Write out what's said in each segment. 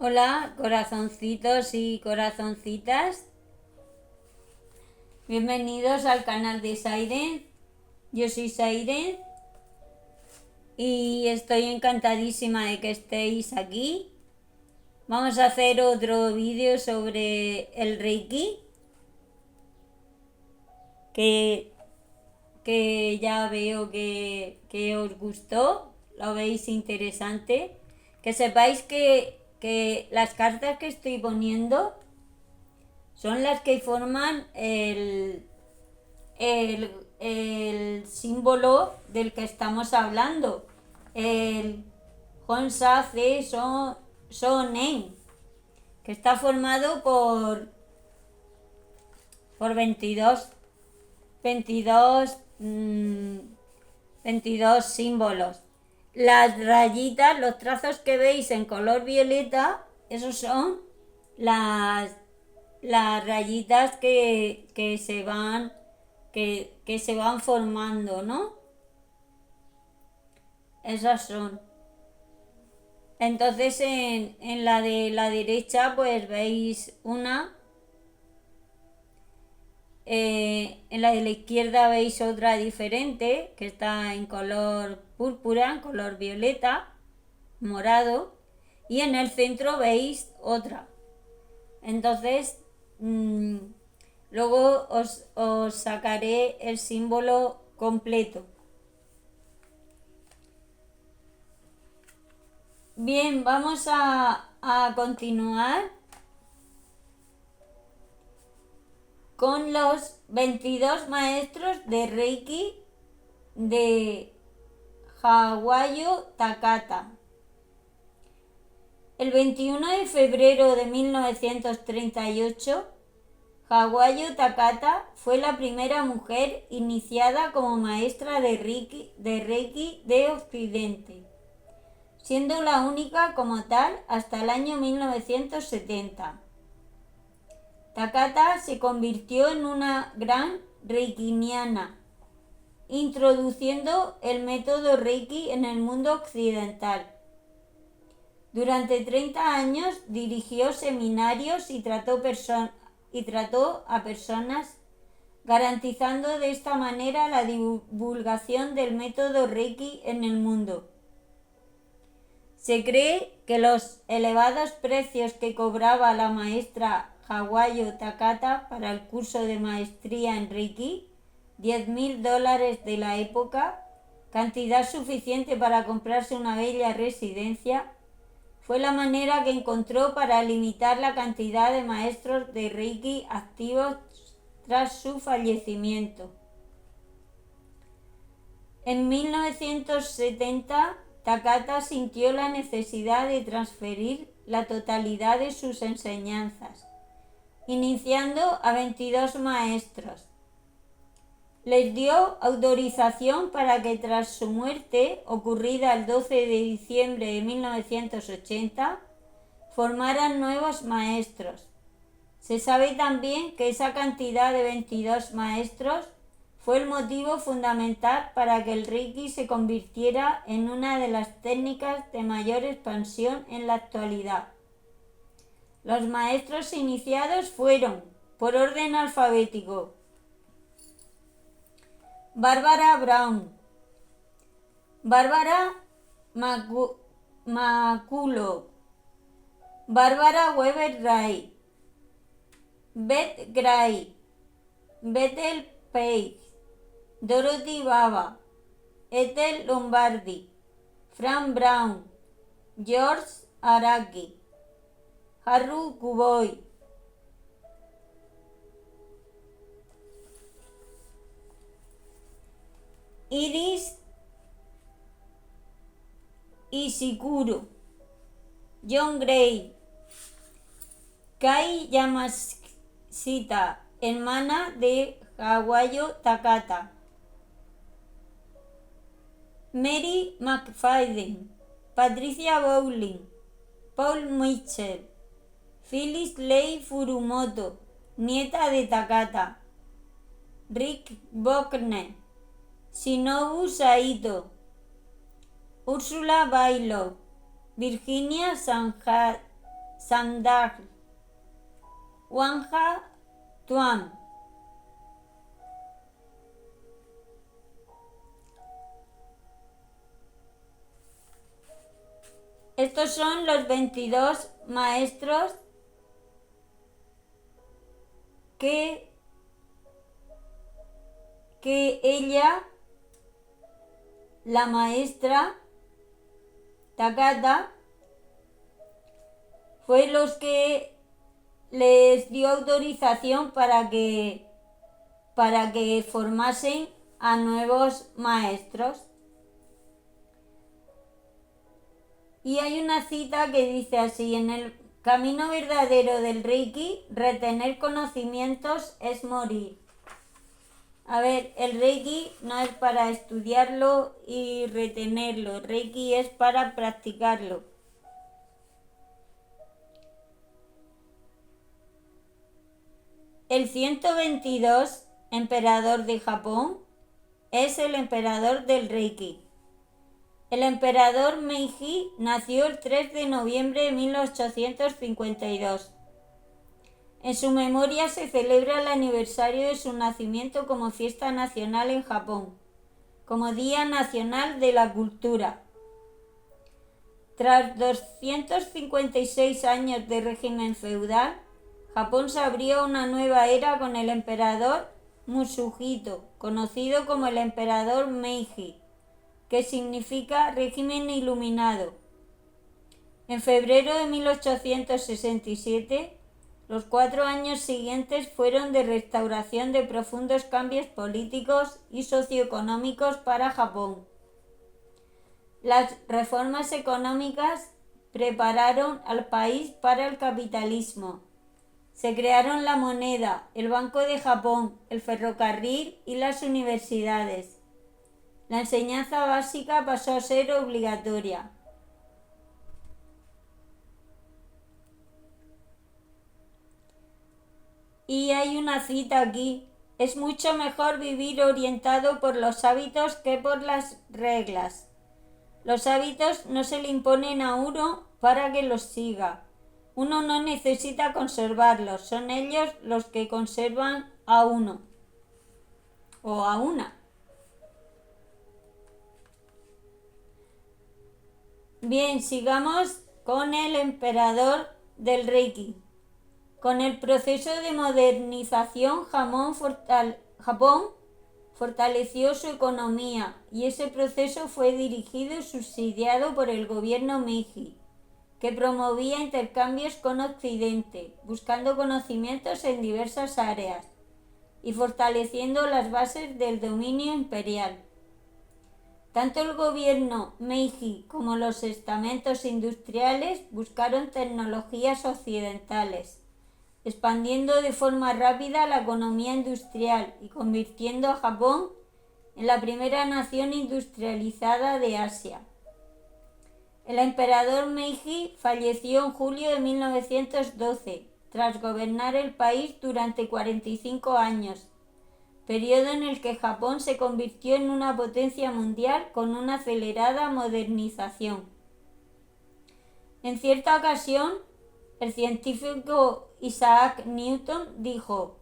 Hola, corazoncitos y corazoncitas. Bienvenidos al canal de Siren. Yo soy Siren y estoy encantadísima de que estéis aquí. Vamos a hacer otro vídeo sobre el Reiki que, que ya veo que os gustó, lo veis interesante. Que sepáis que las cartas que estoy poniendo son las que forman el símbolo del que estamos hablando, el Honsace Sonen, que está formado por 22, 22 símbolos. Las rayitas, los trazos que veis en color violeta, esos son las rayitas que se van formando, ¿no? Esas son. Entonces en la de la derecha pues veis una, en la de la izquierda veis otra diferente que está en color púrpura, en color violeta, morado, y en el centro veis otra. Entonces luego os sacaré el símbolo completo. Bien, vamos a continuar con los 22 maestros de Reiki de Hawayo Takata. El 21 de febrero de 1938, Hawayo Takata fue la primera mujer iniciada como maestra de Reiki de Occidente, siendo la única como tal hasta el año 1970. Takata se convirtió en una gran reikiniana, introduciendo el método Reiki en el mundo occidental. Durante 30 años dirigió seminarios y trató a personas, garantizando de esta manera la divulgación del método Reiki en el mundo. Se cree que los elevados precios que cobraba la maestra Hawayo Takata para el curso de maestría en Reiki, $10,000 de la época, cantidad suficiente para comprarse una bella residencia, fue la manera que encontró para limitar la cantidad de maestros de Reiki activos tras su fallecimiento. En 1970, Takata sintió la necesidad de transferir la totalidad de sus enseñanzas, iniciando a 22 maestros. Les dio autorización para que tras su muerte, ocurrida el 12 de diciembre de 1980, formaran nuevos maestros. Se sabe también que esa cantidad de 22 maestros fue el motivo fundamental para que el Reiki se convirtiera en una de las técnicas de mayor expansión en la actualidad. Los maestros iniciados fueron, por orden alfabético: Barbara Brown, Barbara Maculo, Barbara Weber-Wright, Beth Gray, Bethel Page, Dorothy Baba, Ethel Lombardi, Frank Brown, George Araki, Haru Kuboy. Iris Ishikuro, John Gray, Kai Yamashita, hermana de Hawayo Takata, Mary McFadden, Patricia Bowling, Paul Mitchell, Phyllis Lei Furumoto, nieta de Takata, Rick Buckner, Shinobu Saito, Ursula Bailey, Virginia Sanjay, Samdang, Wangha Tuam. Estos son los 22 maestros que ella, la maestra Takata, fue los que les dio autorización para que formasen a nuevos maestros. Y hay una cita que dice así: en el camino verdadero del Reiki, retener conocimientos es morir. A ver, el Reiki no es para estudiarlo y retenerlo, el Reiki es para practicarlo. El 122 emperador de Japón es el emperador del Reiki. El emperador Meiji nació el 3 de noviembre de 1852. En su memoria se celebra el aniversario de su nacimiento como fiesta nacional en Japón, como Día Nacional de la Cultura. Tras 256 años de régimen feudal, Japón se abrió a una nueva era con el emperador Musuhito, conocido como el emperador Meiji, que significa régimen iluminado. En febrero de 1867, los 4 años siguientes fueron de restauración de profundos cambios políticos y socioeconómicos para Japón. Las reformas económicas prepararon al país para el capitalismo. Se crearon la moneda, el Banco de Japón, el ferrocarril y las universidades. La enseñanza básica pasó a ser obligatoria. Y hay una cita aquí: es mucho mejor vivir orientado por los hábitos que por las reglas. Los hábitos no se le imponen a uno para que los siga. Uno no necesita conservarlos, son ellos los que conservan a uno o a una. Bien, sigamos con el emperador del Reiki. Con el proceso de modernización, Japón fortaleció su economía y ese proceso fue dirigido y subsidiado por el gobierno Meiji, que promovía intercambios con Occidente, buscando conocimientos en diversas áreas y fortaleciendo las bases del dominio imperial. Tanto el gobierno Meiji como los estamentos industriales buscaron tecnologías occidentales, expandiendo de forma rápida la economía industrial y convirtiendo a Japón en la primera nación industrializada de Asia. El emperador Meiji falleció en julio de 1912, tras gobernar el país durante 45 años, periodo en el que Japón se convirtió en una potencia mundial con una acelerada modernización. En cierta ocasión, el científico Isaac Newton dijo: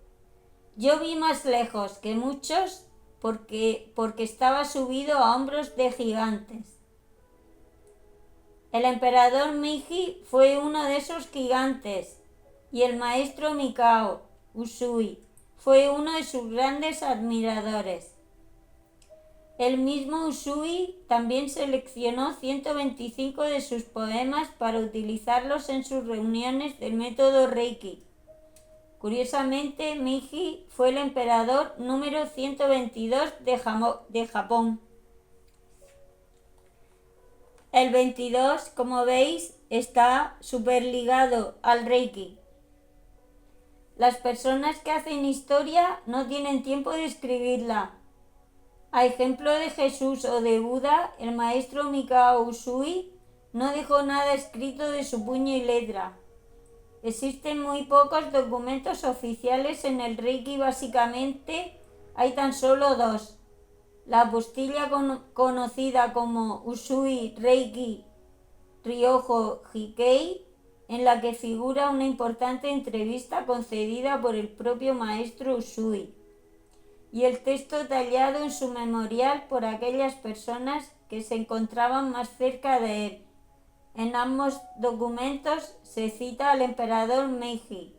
«Yo vi más lejos que muchos porque estaba subido a hombros de gigantes». El emperador Meiji fue uno de esos gigantes y el maestro Mikao Usui fue uno de sus grandes admiradores. El mismo Usui también seleccionó 125 de sus poemas para utilizarlos en sus reuniones del método Reiki. Curiosamente, Meiji fue el emperador número 122 de Japón. El 22, como veis, está súper ligado al Reiki. Las personas que hacen historia no tienen tiempo de escribirla. A ejemplo de Jesús o de Buda, el maestro Mikao Usui no dejó nada escrito de su puño y letra. Existen muy pocos documentos oficiales en el Reiki, básicamente hay tan solo 2. La apostilla conocida como Usui Reiki Ryoho Hikei, en la que figura una importante entrevista concedida por el propio maestro Usui, y el texto tallado en su memorial por aquellas personas que se encontraban más cerca de él. En ambos documentos se cita al emperador Meiji.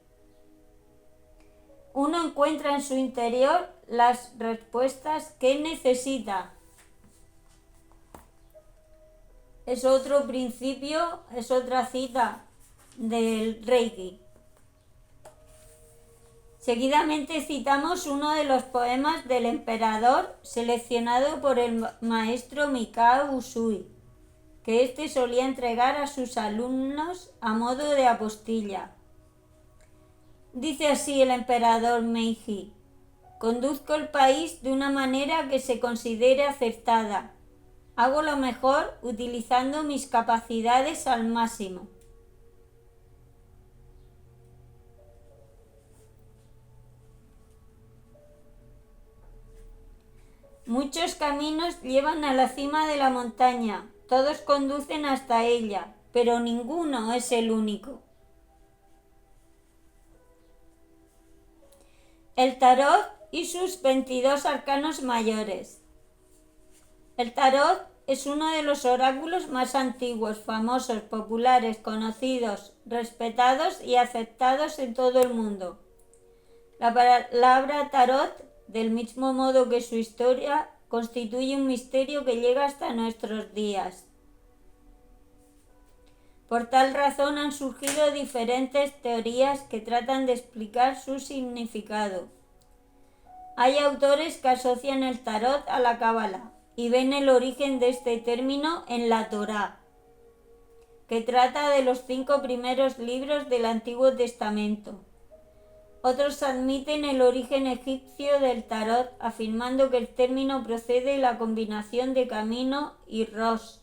Uno encuentra en su interior las respuestas que necesita. Es otro principio, es otra cita del Reiki. Seguidamente citamos uno de los poemas del emperador seleccionado por el maestro Mikao Usui, que éste solía entregar a sus alumnos a modo de apostilla. Dice así el emperador Meiji: conduzco el país de una manera que se considere acertada. Hago lo mejor utilizando mis capacidades al máximo. Muchos caminos llevan a la cima de la montaña, todos conducen hasta ella, pero ninguno es el único. El tarot y sus 22 arcanos mayores. El tarot es uno de los oráculos más antiguos, famosos, populares, conocidos, respetados y aceptados en todo el mundo. La palabra tarot, del mismo modo que su historia, constituye un misterio que llega hasta nuestros días. Por tal razón han surgido diferentes teorías que tratan de explicar su significado. Hay autores que asocian el tarot a la cábala y ven el origen de este término en la Torá, que trata de los 5 primeros libros del Antiguo Testamento. Otros admiten el origen egipcio del tarot, afirmando que el término procede de la combinación de camino y rosh,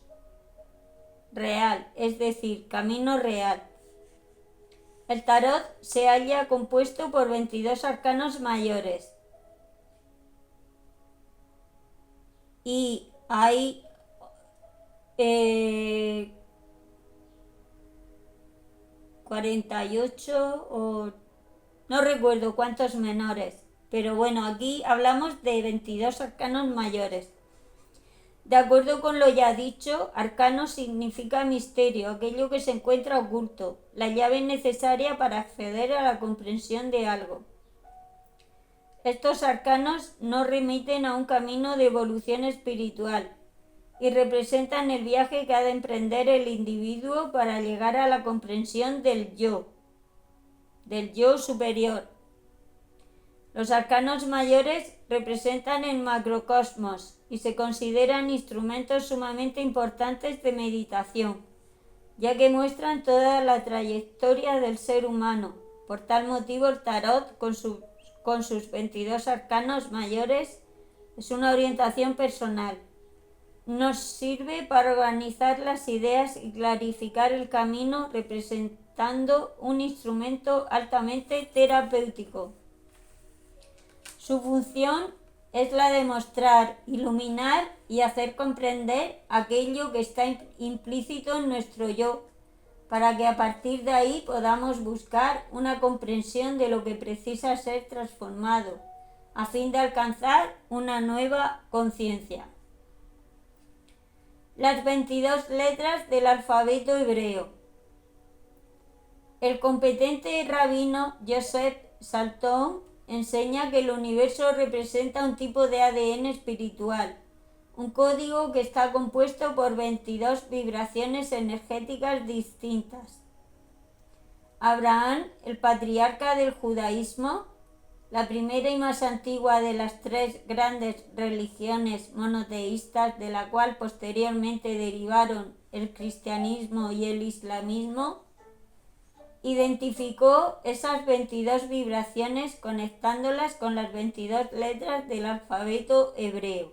real, es decir, camino real. El tarot se halla compuesto por 22 arcanos mayores y hay 48 o no recuerdo cuántos menores, pero bueno, aquí hablamos de 22 arcanos mayores. De acuerdo con lo ya dicho, arcano significa misterio, aquello que se encuentra oculto, la llave necesaria para acceder a la comprensión de algo. Estos arcanos nos remiten a un camino de evolución espiritual y representan el viaje que ha de emprender el individuo para llegar a la comprensión del yo superior. Los arcanos mayores representan el macrocosmos y se consideran instrumentos sumamente importantes de meditación, ya que muestran toda la trayectoria del ser humano. Por tal motivo, el tarot, con sus 22 arcanos mayores, es una orientación personal. Nos sirve para organizar las ideas y clarificar el camino, representando un instrumento altamente terapéutico. Su función es la de mostrar, iluminar y hacer comprender aquello que está implícito en nuestro yo, para que a partir de ahí podamos buscar una comprensión de lo que precisa ser transformado, a fin de alcanzar una nueva conciencia. Las 22 letras del alfabeto hebreo. El competente rabino Joseph Salton enseña que el universo representa un tipo de ADN espiritual, un código que está compuesto por 22 vibraciones energéticas distintas. Abraham, el patriarca del judaísmo, la primera y más antigua de las 3 grandes religiones monoteístas, de la cual posteriormente derivaron el cristianismo y el islamismo, identificó esas 22 vibraciones conectándolas con las 22 letras del alfabeto hebreo.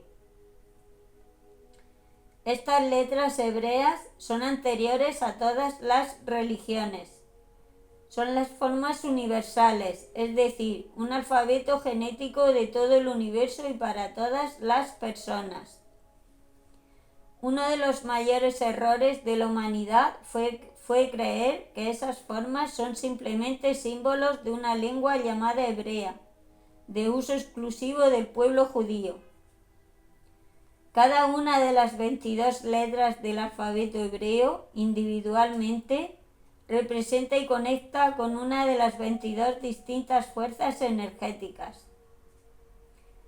Estas letras hebreas son anteriores a todas las religiones. Son las formas universales, es decir, un alfabeto genético de todo el universo y para todas las personas. Uno de los mayores errores de la humanidad fue fue creer que esas formas son simplemente símbolos de una lengua llamada hebrea, de uso exclusivo del pueblo judío. Cada una de las 22 letras del alfabeto hebreo, individualmente, representa y conecta con una de las 22 distintas fuerzas energéticas.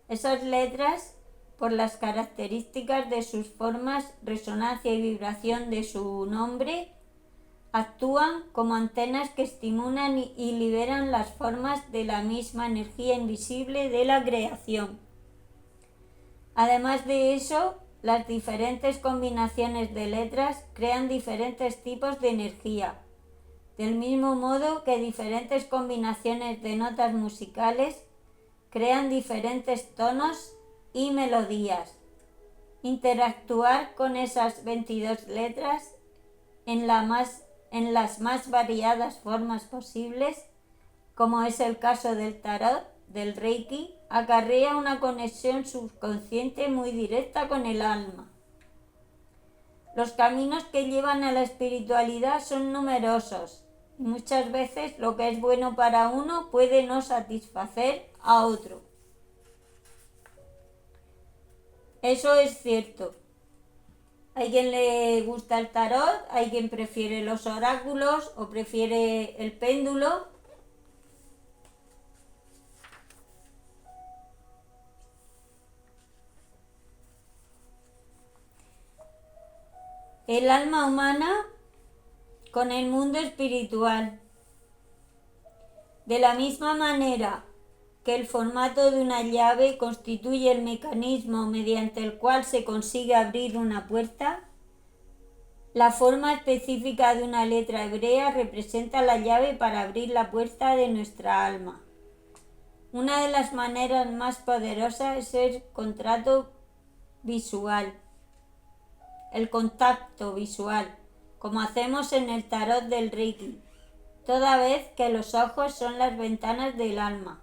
Esas letras, por las características de sus formas, resonancia y vibración de su nombre, actúan como antenas que estimulan y liberan las formas de la misma energía invisible de la creación. Además de eso, las diferentes combinaciones de letras crean diferentes tipos de energía, del mismo modo que diferentes combinaciones de notas musicales crean diferentes tonos y melodías. Interactuar con esas 22 letras en las más variadas formas posibles, como es el caso del tarot, del Reiki, acarrea una conexión subconsciente muy directa con el alma. Los caminos que llevan a la espiritualidad son numerosos y muchas veces lo que es bueno para uno puede no satisfacer a otro. Eso es cierto. Hay quien le gusta el tarot, hay quien prefiere los oráculos o prefiere el péndulo. El alma humana con el mundo espiritual. De la misma manera que el formato de una llave constituye el mecanismo mediante el cual se consigue abrir una puerta, la forma específica de una letra hebrea representa la llave para abrir la puerta de nuestra alma. Una de las maneras más poderosas es el contacto visual, como hacemos en el tarot del Reiki, toda vez que los ojos son las ventanas del alma.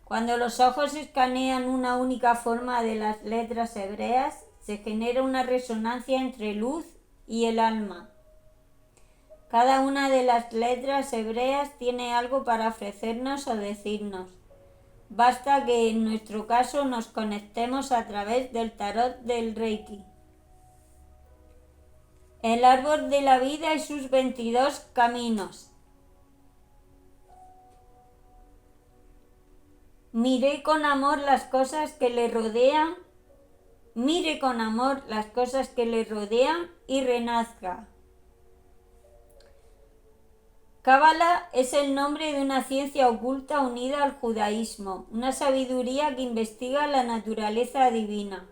Cuando los ojos escanean una única forma de las letras hebreas, se genera una resonancia entre luz y el alma. Cada una de las letras hebreas tiene algo para ofrecernos o decirnos. Basta que en nuestro caso nos conectemos a través del tarot del Reiki. El árbol de la vida y sus 22 caminos. Mire con amor las cosas que le rodean y renazca. Cábala es el nombre de una ciencia oculta unida al judaísmo, una sabiduría que investiga la naturaleza divina.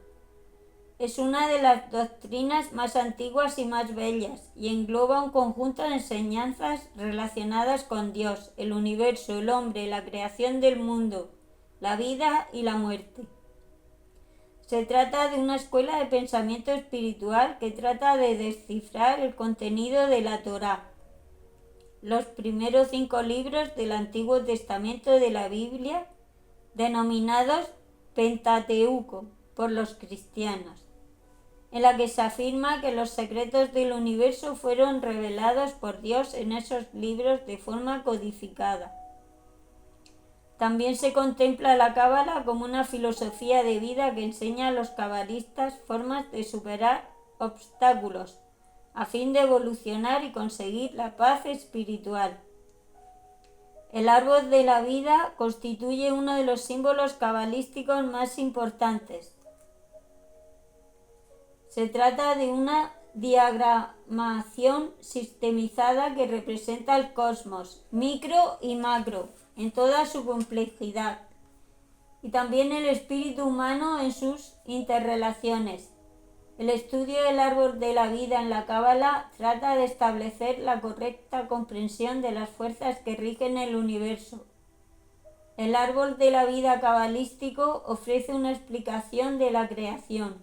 Es una de las doctrinas más antiguas y más bellas, y engloba un conjunto de enseñanzas relacionadas con Dios, el universo, el hombre, la creación del mundo, la vida y la muerte. Se trata de una escuela de pensamiento espiritual que trata de descifrar el contenido de la Torá, los primeros 5 libros del Antiguo Testamento de la Biblia, denominados Pentateuco por los cristianos, en la que se afirma que los secretos del universo fueron revelados por Dios en esos libros de forma codificada. También se contempla la cábala como una filosofía de vida que enseña a los cabalistas formas de superar obstáculos a fin de evolucionar y conseguir la paz espiritual. El árbol de la vida constituye uno de los símbolos cabalísticos más importantes. Se trata de una diagramación sistemizada que representa el cosmos, micro y macro, en toda su complejidad, y también el espíritu humano en sus interrelaciones. El estudio del árbol de la vida en la Cábala trata de establecer la correcta comprensión de las fuerzas que rigen el universo. El árbol de la vida cabalístico ofrece una explicación de la creación.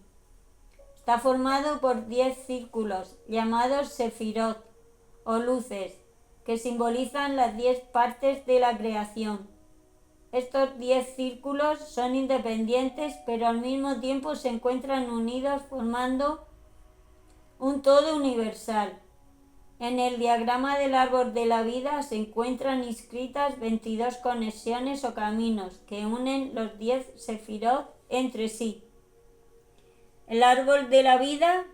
Está formado por 10 círculos, llamados sefirot, o luces, que simbolizan las 10 partes de la creación. Estos 10 círculos son independientes, pero al mismo tiempo se encuentran unidos formando un todo universal. En el diagrama del árbol de la vida se encuentran inscritas 22 conexiones o caminos que unen los 10 sefirot entre sí. El árbol de la vida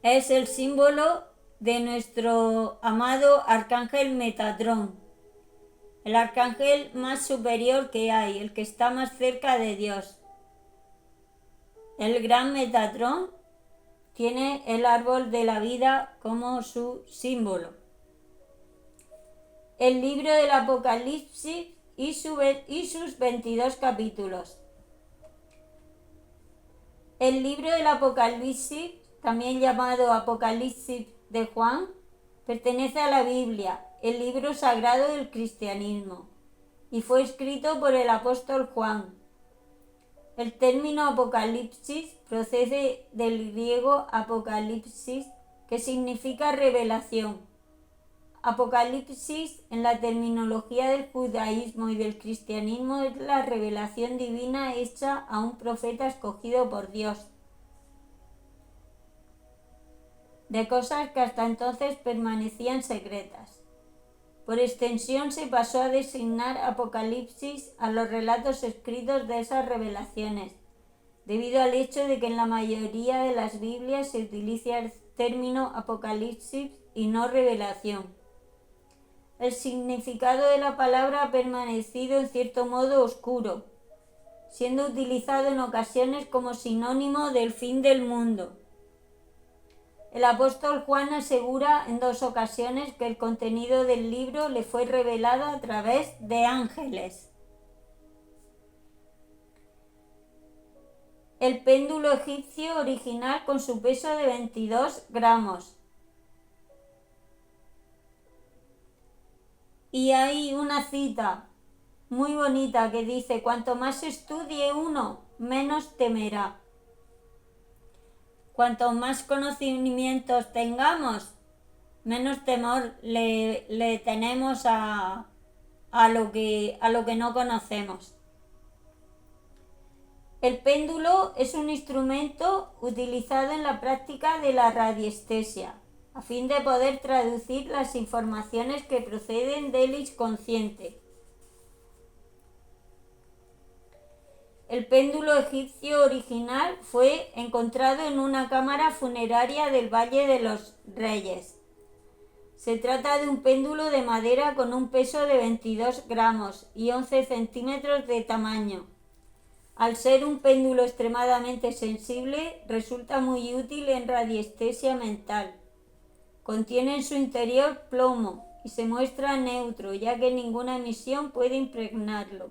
es el símbolo de nuestro amado arcángel Metatrón, el arcángel más superior que hay, el que está más cerca de Dios. El gran Metatrón tiene el árbol de la vida como su símbolo. El libro del Apocalipsis y sus 22 capítulos. El libro del Apocalipsis, también llamado Apocalipsis de Juan, pertenece a la Biblia, el libro sagrado del cristianismo, y fue escrito por el apóstol Juan. El término Apocalipsis procede del griego Apocalipsis, que significa revelación. Apocalipsis, en la terminología del judaísmo y del cristianismo, es la revelación divina hecha a un profeta escogido por Dios, de cosas que hasta entonces permanecían secretas. Por extensión se pasó a designar Apocalipsis a los relatos escritos de esas revelaciones, debido al hecho de que en la mayoría de las Biblias se utiliza el término Apocalipsis y no revelación. El significado de la palabra ha permanecido en cierto modo oscuro, siendo utilizado en ocasiones como sinónimo del fin del mundo. El apóstol Juan asegura en 2 ocasiones que el contenido del libro le fue revelado a través de ángeles. El péndulo egipcio original con su peso de 22 gramos. Y hay una cita muy bonita que dice: cuanto más estudie uno, menos temerá. Cuanto más conocimientos tengamos, menos temor le tenemos a lo que no conocemos. El péndulo es un instrumento utilizado en la práctica de la radiestesia, a fin de poder traducir las informaciones que proceden del inconsciente. El péndulo egipcio original fue encontrado en una cámara funeraria del Valle de los Reyes. Se trata de un péndulo de madera con un peso de 22 gramos y 11 centímetros de tamaño. Al ser un péndulo extremadamente sensible, resulta muy útil en radiestesia mental. Contiene en su interior plomo y se muestra neutro, ya que ninguna emisión puede impregnarlo.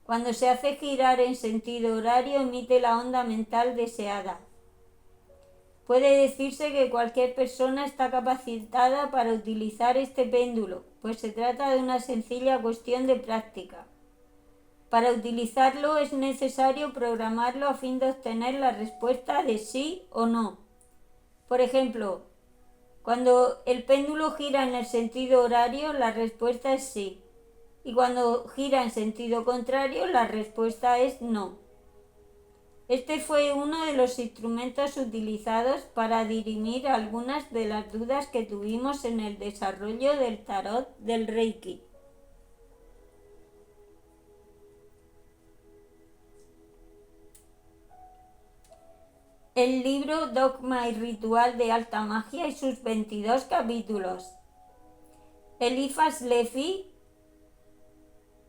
Cuando se hace girar en sentido horario, emite la onda mental deseada. Puede decirse que cualquier persona está capacitada para utilizar este péndulo, pues se trata de una sencilla cuestión de práctica. Para utilizarlo es necesario programarlo a fin de obtener la respuesta de sí o no. Por ejemplo, cuando el péndulo gira en el sentido horario, la respuesta es sí. Y cuando gira en sentido contrario, la respuesta es no. Este fue uno de los instrumentos utilizados para dirimir algunas de las dudas que tuvimos en el desarrollo del tarot del Reiki. El libro Dogma y Ritual de Alta Magia y sus 22 capítulos. Eliphas Levi,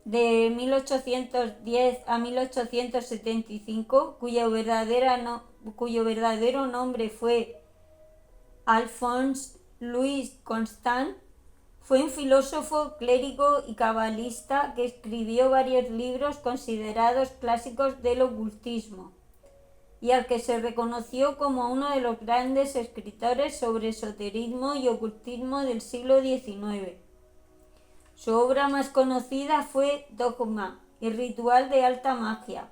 de 1810 a 1875, cuyo verdadero nombre fue Alphonse Louis Constant, fue un filósofo, clérigo y cabalista que escribió varios libros considerados clásicos del ocultismo y al que se reconoció como uno de los grandes escritores sobre esoterismo y ocultismo del siglo XIX. Su obra más conocida fue Dogma y Ritual de Alta Magia,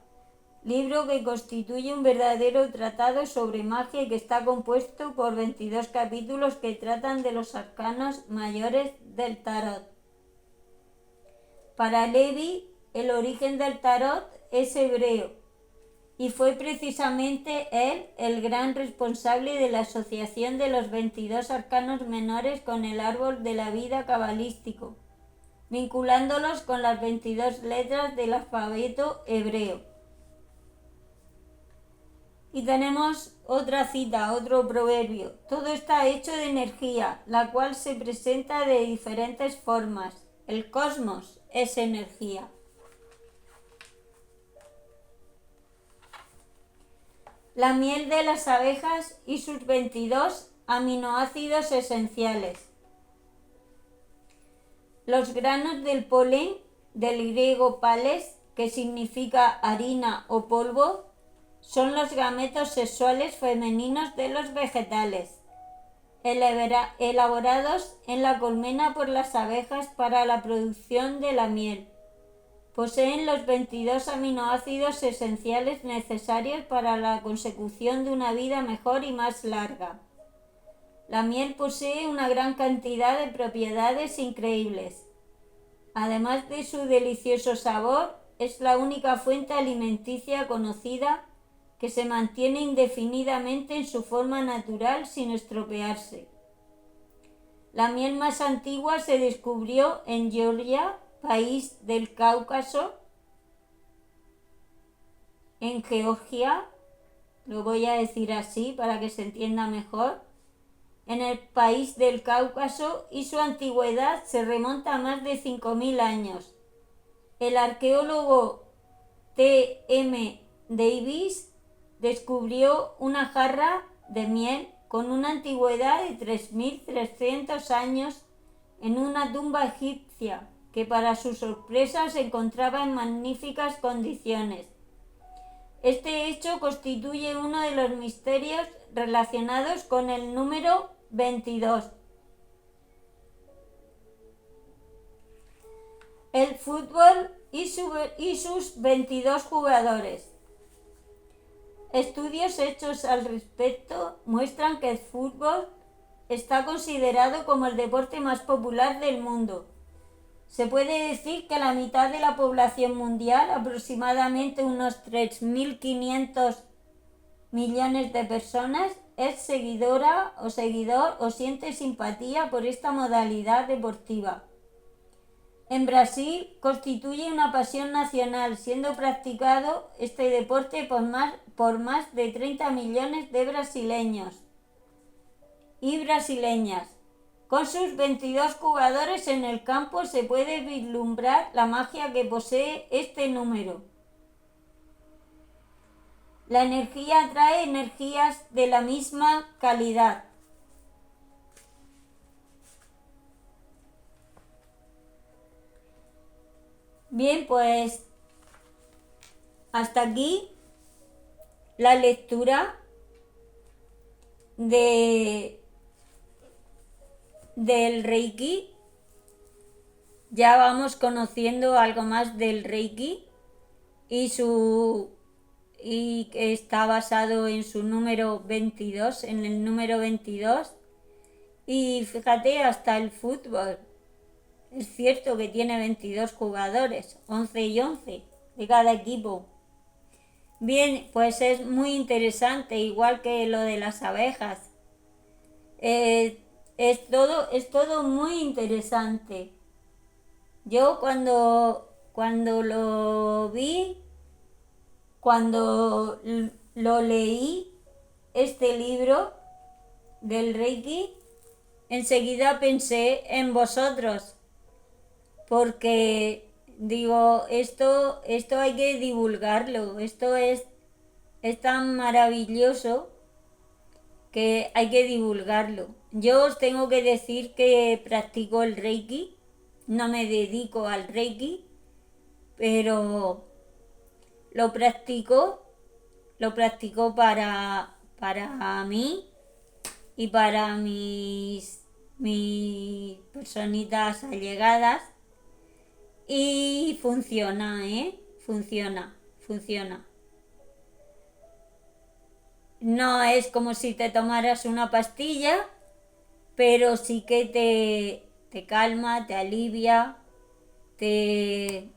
libro que constituye un verdadero tratado sobre magia y que está compuesto por 22 capítulos que tratan de los arcanos mayores del tarot. Para Levi, el origen del tarot es hebreo y fue precisamente él el gran responsable de la asociación de los 22 arcanos menores con el árbol de la vida cabalístico, vinculándolos con las 22 letras del alfabeto hebreo. Y tenemos otra cita, otro proverbio. Todo está hecho de energía, la cual se presenta de diferentes formas. El cosmos es energía. La miel de las abejas y sus 22 aminoácidos esenciales. Los granos del polen, del griego pales, que significa harina o polvo, son los gametos sexuales femeninos de los vegetales, elaborados en la colmena por las abejas para la producción de la miel. Poseen los 22 aminoácidos esenciales necesarios para la consecución de una vida mejor y más larga. La miel posee una gran cantidad de propiedades increíbles. Además de su delicioso sabor, es la única fuente alimenticia conocida que se mantiene indefinidamente en su forma natural sin estropearse. La miel más antigua se descubrió en Georgia, país del Cáucaso, en Georgia, lo voy a decir así para que se entienda mejor, en el país del Cáucaso, y su antigüedad se remonta a más de 5.000 años. El arqueólogo T. M. Davis descubrió una jarra de miel con una antigüedad de 3.300 años en una tumba egipcia, que para su sorpresa se encontraba en magníficas condiciones. Este hecho constituye uno de los misterios relacionados con el número 22. El fútbol y sus 22 jugadores. Estudios hechos al respecto muestran que el fútbol está considerado como el deporte más popular del mundo. Se puede decir que la mitad de la población mundial, aproximadamente unos 3.500 millones de personas, es seguidora o seguidor o siente simpatía por esta modalidad deportiva. En Brasil constituye una pasión nacional, siendo practicado este deporte por más de 30 millones de brasileños y brasileñas. Con sus 22 jugadores en el campo se puede vislumbrar la magia que posee este número. La energía atrae energías de la misma calidad. Bien, pues hasta aquí la lectura del Reiki. Ya vamos conociendo algo más del Reiki y que está basado en su número 22, en el número 22. Y fíjate, hasta el fútbol. Es cierto que tiene 22 jugadores, 11 y 11 de cada equipo. Bien, pues es muy interesante, igual que lo de las abejas. Es todo muy interesante. Yo cuando lo vi, cuando lo leí, este libro del Reiki, enseguida pensé en vosotros, porque digo, esto hay que divulgarlo, esto es tan maravilloso que hay que divulgarlo. Yo os tengo que decir que practico el Reiki, no me dedico al Reiki, pero lo practico para mí y para mis personitas allegadas, y funciona, funciona. No es como si te tomaras una pastilla, pero sí que te calma, te alivia, te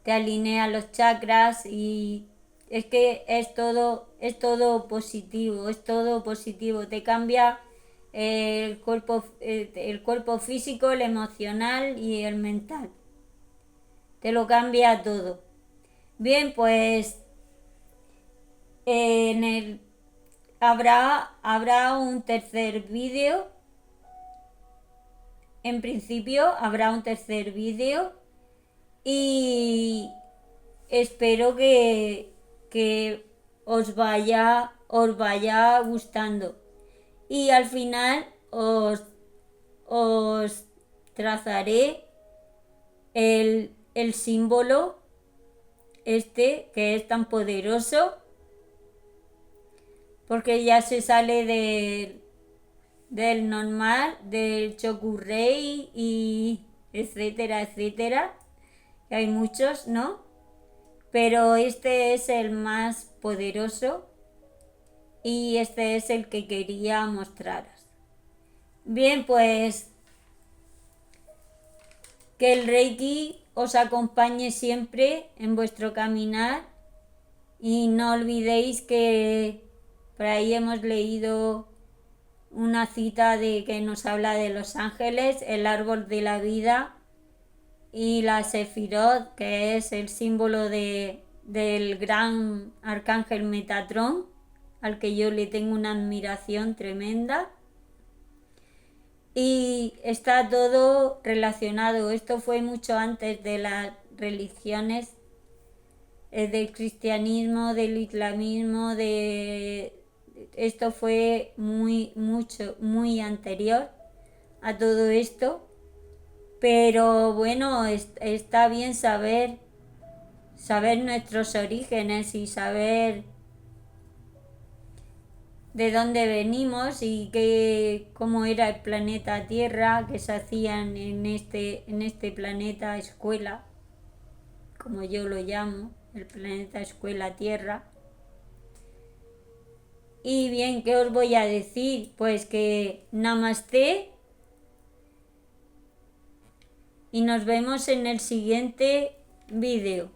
alinea los chakras y Es que es todo positivo, te cambia el cuerpo físico, el emocional y el mental. Te lo cambia todo. Bien, pues en el habrá un tercer vídeo. En principio habrá un tercer vídeo y espero que os vaya gustando. Y al final os trazaré el símbolo este que es tan poderoso, porque ya se sale del normal, del Chokurei y etcétera, etcétera. Hay muchos, ¿no? Pero este es el más poderoso y este es el que quería mostraros. Bien, pues que el Reiki os acompañe siempre en vuestro caminar y no olvidéis que por ahí hemos leído una cita de que nos habla de los ángeles, el árbol de la vida y la Sefirot, que es el símbolo del gran arcángel Metatrón, al que yo le tengo una admiración tremenda. Y está todo relacionado. Esto fue mucho antes de las religiones, del cristianismo, del islamismo, esto fue muy anterior a todo esto. Pero bueno, está bien saber nuestros orígenes y saber de dónde venimos y cómo era el planeta Tierra, que se hacían en este planeta escuela, como yo lo llamo, el planeta escuela Tierra. Y bien, ¿qué os voy a decir? Pues que namaste y nos vemos en el siguiente vídeo.